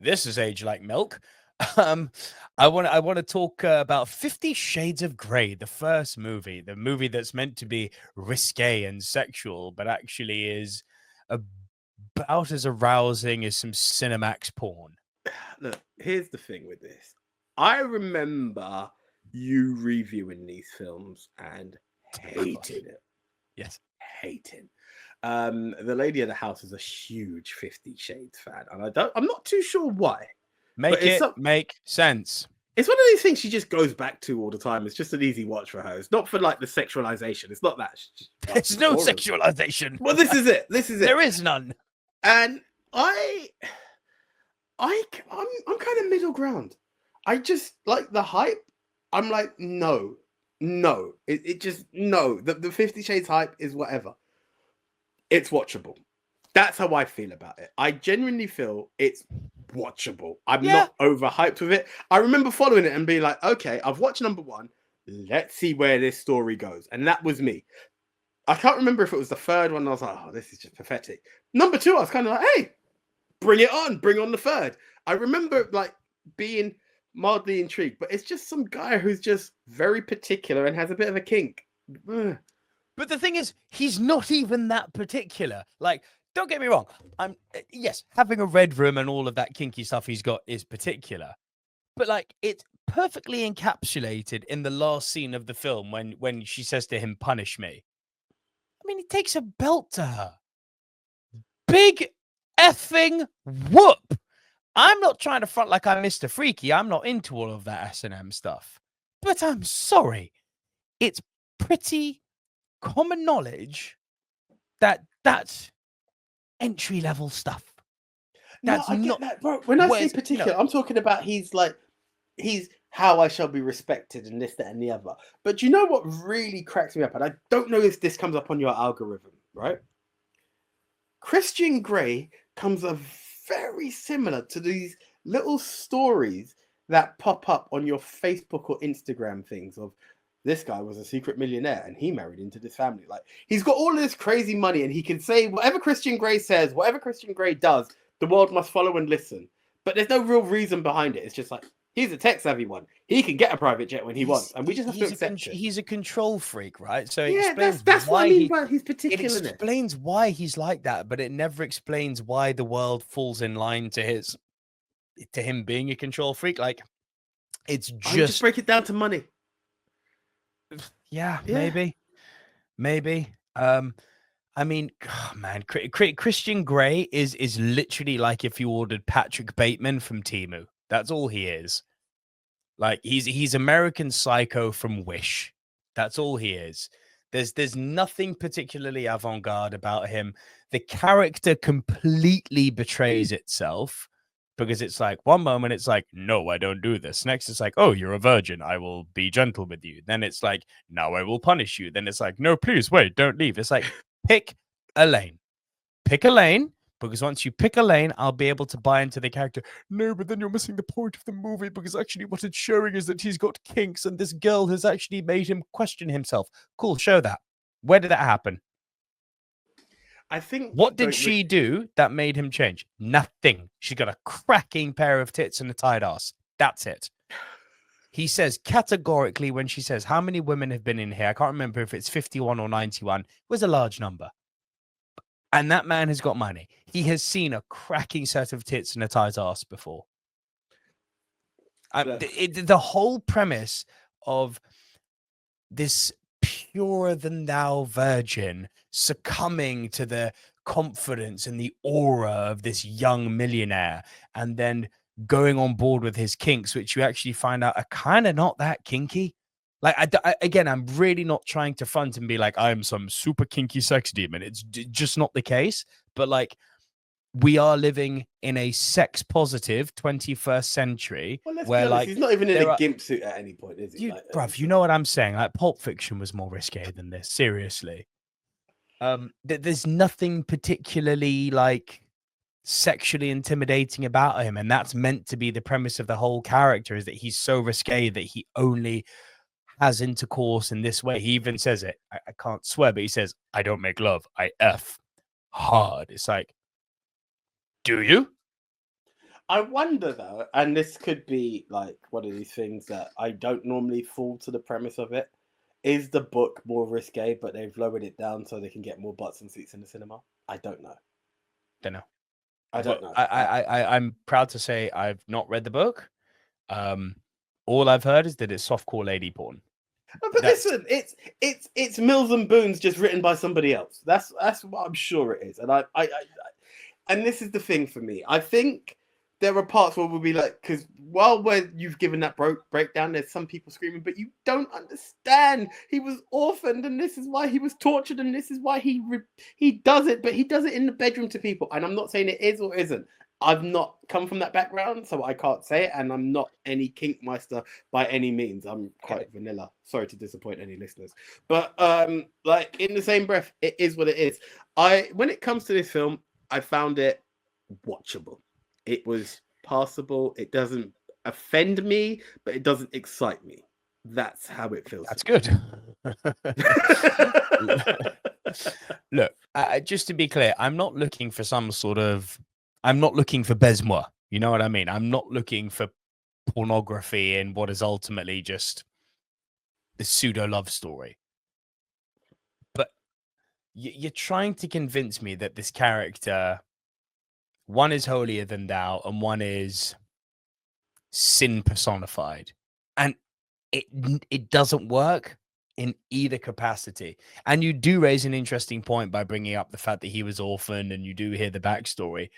This is Age Like Milk. Um, I want to talk about 50 Shades of Grey, the first movie, the movie that's meant to be risque and sexual, but actually is about as arousing as some Cinemax porn. Look, here's the thing with this. I remember you reviewing these films and hating it. Yes. Hating. The lady of the house is a huge 50 Shades fan, and I'm not too sure why. Make it make sense. It's one of these things she just goes back to all the time. It's just an easy watch for her. It's not for like the sexualization. It's not that. There's no sexualization. Well, this is it. This is it. There is none. And I'm kind of middle ground. I just like the hype. I'm like, no. It just no. The 50 Shades hype is whatever. It's watchable. That's how I feel about it. I genuinely feel it's watchable. I'm not overhyped with it. I remember following it and being like, okay, I've watched number one. Let's see where this story goes. And that was me. I can't remember if it was the third one. I was like, oh, this is just pathetic. Number two, I was kind of like, hey, bring it on. Bring on the third. I remember like being mildly intrigued, but it's just some guy who's just very particular and has a bit of a kink. Ugh. But the thing is, he's not even that particular. Like, don't get me wrong. Yes, having a red room and all of that kinky stuff he's got is particular. But like, it's perfectly encapsulated in the last scene of the film when she says to him, "Punish me." I mean, he takes a belt to her. Big effing whoop. I'm not trying to front like I'm Mr. Freaky. I'm not into all of that S&M stuff. But I'm sorry. It's pretty common knowledge that that's entry-level stuff. That's I get that, bro. When I say particular, I'm talking about he's how I shall be respected and this, that, and the other. But you know what really cracks me up? And I don't know if this comes up on your algorithm, right? Christian Grey comes up very similar to these little stories that pop up on your Facebook or Instagram things of this guy was a secret millionaire and he married into this family. Like, he's got all this crazy money and he can say whatever Christian Grey says, whatever Christian Grey does, the world must follow and listen. But there's no real reason behind it. It's just like, he's a tech-savvy one. He can get a private jet when he wants, and we just have to accept it. He's a control freak, right? So yeah, that's what I mean by his particularness. It explains why he's like that, but it never explains why the world falls in line to him being a control freak. Like, it's just break it down to money. Yeah, maybe. I mean, oh man, Christian Grey is literally like if you ordered Patrick Bateman from Temu. That's all he is. Like, he's American Psycho from Wish. That's all he is. There's nothing particularly avant-garde about him. The character completely betrays itself. Because it's like, one moment it's like, no, I don't do this. Next it's like, oh, you're a virgin. I will be gentle with you. Then it's like, now I will punish you. Then it's like, no, please, wait, don't leave. It's like, pick a lane. Pick a lane, because once you pick a lane, I'll be able to buy into the character. No, but then you're missing the point of the movie, because actually what it's showing is that he's got kinks and this girl has actually made him question himself. Cool, show that. Where did that happen? I think what did she do that made him change? Nothing. She got a cracking pair of tits and a tight ass. That's it. He says categorically when she says, how many women have been in here? I can't remember if it's 51 or 91. It was a large number. And that man has got money. He has seen a cracking set of tits and a tight ass before. The whole premise of this purer than thou virgin succumbing to the confidence and the aura of this young millionaire and then going on board with his kinks, which you actually find out are kind of not that kinky. Like, again, I'm really not trying to front and be like, I'm some super kinky sex demon. It's just not the case. But like, we are living in a sex positive 21st century where like he's not even in a gimp suit at any point, is he? Bruv, you know what I'm saying? Like, Pulp Fiction was more risque than this. Seriously. There's nothing particularly like sexually intimidating about him, and that's meant to be the premise of the whole character, is that he's so risque that he only has intercourse in this way. He even says it. I can't swear, but he says, I don't make love, I F hard. It's like, do you? I wonder though, and this could be like one of these things that I don't normally fall to the premise of it. Is the book more risque, but they've lowered it down so they can get more butts and seats in the cinema? I don't know. Don't know. I don't But know. I'm proud to say I've not read the book. All I've heard is that it's softcore lady porn. But listen, it's Mills and Boons just written by somebody else. That's what I'm sure it is. And and this is the thing for me. I think there are parts where we'll be like, because while you've given that breakdown, there's some people screaming, but you don't understand. He was orphaned, and this is why he was tortured, and this is why he does it. But he does it in the bedroom to people. And I'm not saying it is or isn't. I've not come from that background, so I can't say it, and I'm not any kink meister by any means. I'm quite vanilla. Sorry to disappoint any listeners, but like in the same breath, it is what it is. When it comes to this film, I found it watchable. It was passable. It doesn't offend me, but it doesn't excite me. That's how it feels. That's good. Look, just to be clear, I'm not looking for some sort of. I'm not looking for 𝒊𝒍𝒗𝒆𝒄. You know what I mean? I'm not looking for pornography in what is ultimately just the pseudo love story. But you're trying to convince me that this character, one is holier than thou, and one is sin personified, and it doesn't work in either capacity. And you do raise an interesting point by bringing up the fact that he was orphaned, and you do hear the backstory.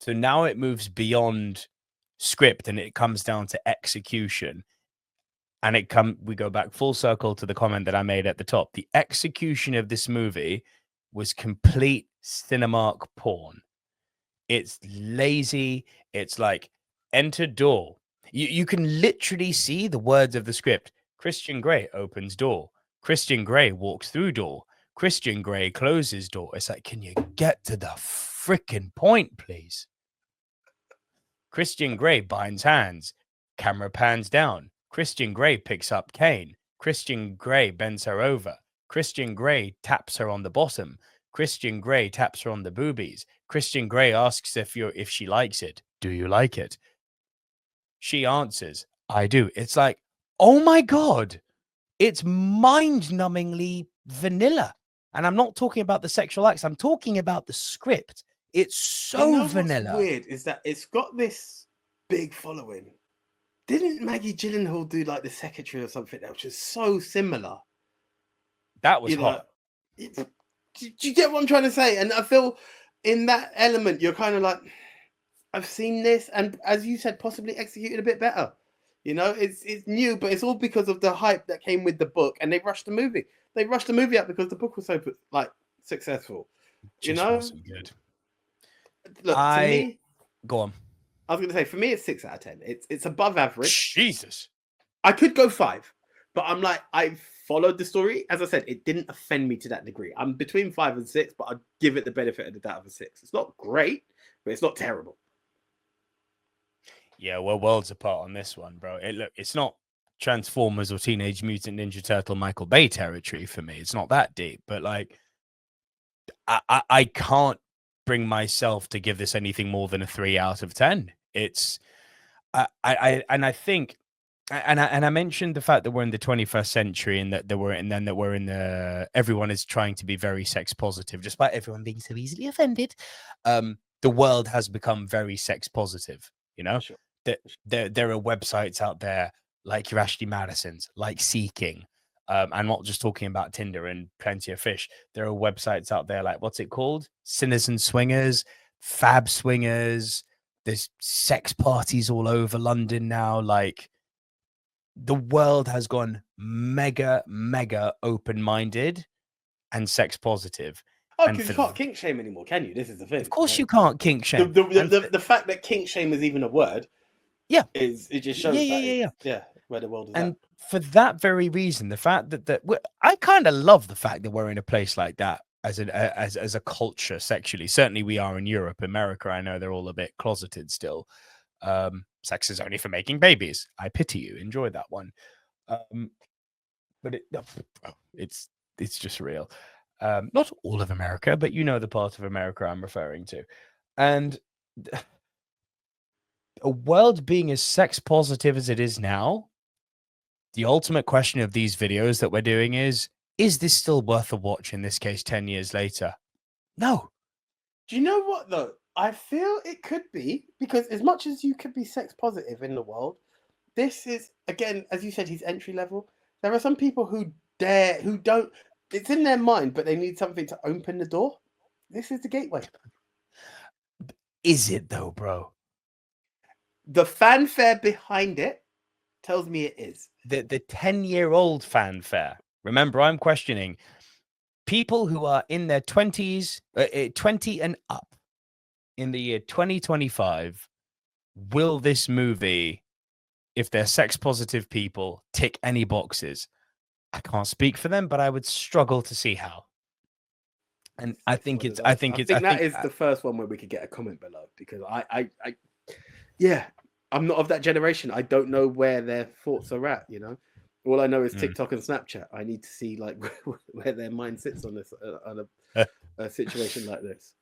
So now it moves beyond script and it comes down to execution. And we go back full circle to the comment that I made at the top. The execution of this movie was complete Cinemark porn. It's lazy. It's like enter door. You can literally see the words of the script. Christian Grey opens door. Christian Grey walks through door. Christian Grey closes door. It's like, can you get to the freaking point, please? Christian Grey binds hands. Camera pans down. Christian Grey picks up Kane. Christian Grey bends her over. Christian Grey taps her on the bottom. Christian Grey taps her on the boobies. Christian Grey asks if she likes it. Do you like it? She answers, I do. It's like, oh my God, it's mind-numbingly vanilla. And I'm not talking about the sexual acts. I'm talking about the script. It's so vanilla. What's weird is that it's got this big following. Didn't Maggie Gyllenhaal do like The Secretary or something that was just so similar? That was hot. Do you get what I'm trying to say? And I feel in that element, you're kind of like, I've seen this, and as you said, possibly executed a bit better. You know, it's new, but it's all because of the hype that came with the book, and they rushed the movie. They rushed the movie out because the book was so like successful. Just wasn't good. Look, to me, go on. I was going to say, for me, it's 6 out of 10. It's above average. Jesus. I could go 5, but I'm like, I followed the story. As I said, it didn't offend me to that degree. I'm between 5 and 6, but I'd give it the benefit of the doubt of a 6. It's not great, but it's not terrible. Yeah, we're worlds apart on this one, bro. It's not Transformers or Teenage Mutant Ninja Turtle Michael Bay territory for me. It's not that deep, but like, I can't bring myself to give this anything more than a 3 out of 10. It's I think I mentioned the fact that we're in the 21st century and that we're in the everyone is trying to be very sex positive, despite everyone being so easily offended. The world has become very sex positive, you know. Sure. There are websites out there like your Ashley Madison's, like Seeking. I'm not just talking about Tinder and Plenty of Fish. There are websites out there like, what's it called? Sinners and Swingers, Fab Swingers. There's sex parties all over London now. Like, the world has gone mega open-minded and sex positive. Oh, because you can't kink shame anymore, can you? This is the thing. Of course, you can't kink shame. The fact that kink shame is even a word, yeah, it just shows where the world is and at. For that very reason, the fact that I kind of love the fact that we're in a place like that as a culture sexually. Certainly, we are in Europe. America, I know they're all a bit closeted still. Sex is only for making babies. I pity you. Enjoy that one. But it's just real. Not all of America, but you know the part of America I'm referring to. And a world being as sex positive as it is now, the ultimate question of these videos that we're doing is this still worth a watch in this case 10 years later? No. Do you know what, though? I feel it could be, because as much as you could be sex positive in the world, this is, again, as you said, he's entry level. There are some people who don't, it's in their mind, but they need something to open the door. This is the gateway. Is it though, bro? The fanfare behind it tells me it is. The 10-year-old fanfare. Remember, I'm questioning people who are in their 20s, 20 and up in the year 2025. Will this movie, if they're sex positive people, tick any boxes? I can't speak for them, but I would struggle to see how. And I think that is the first one where we could get a comment below, because yeah, I'm not of that generation. I don't know where their thoughts are at. You know, all I know is TikTok and Snapchat. I need to see like where their mind sits on this on a situation like this.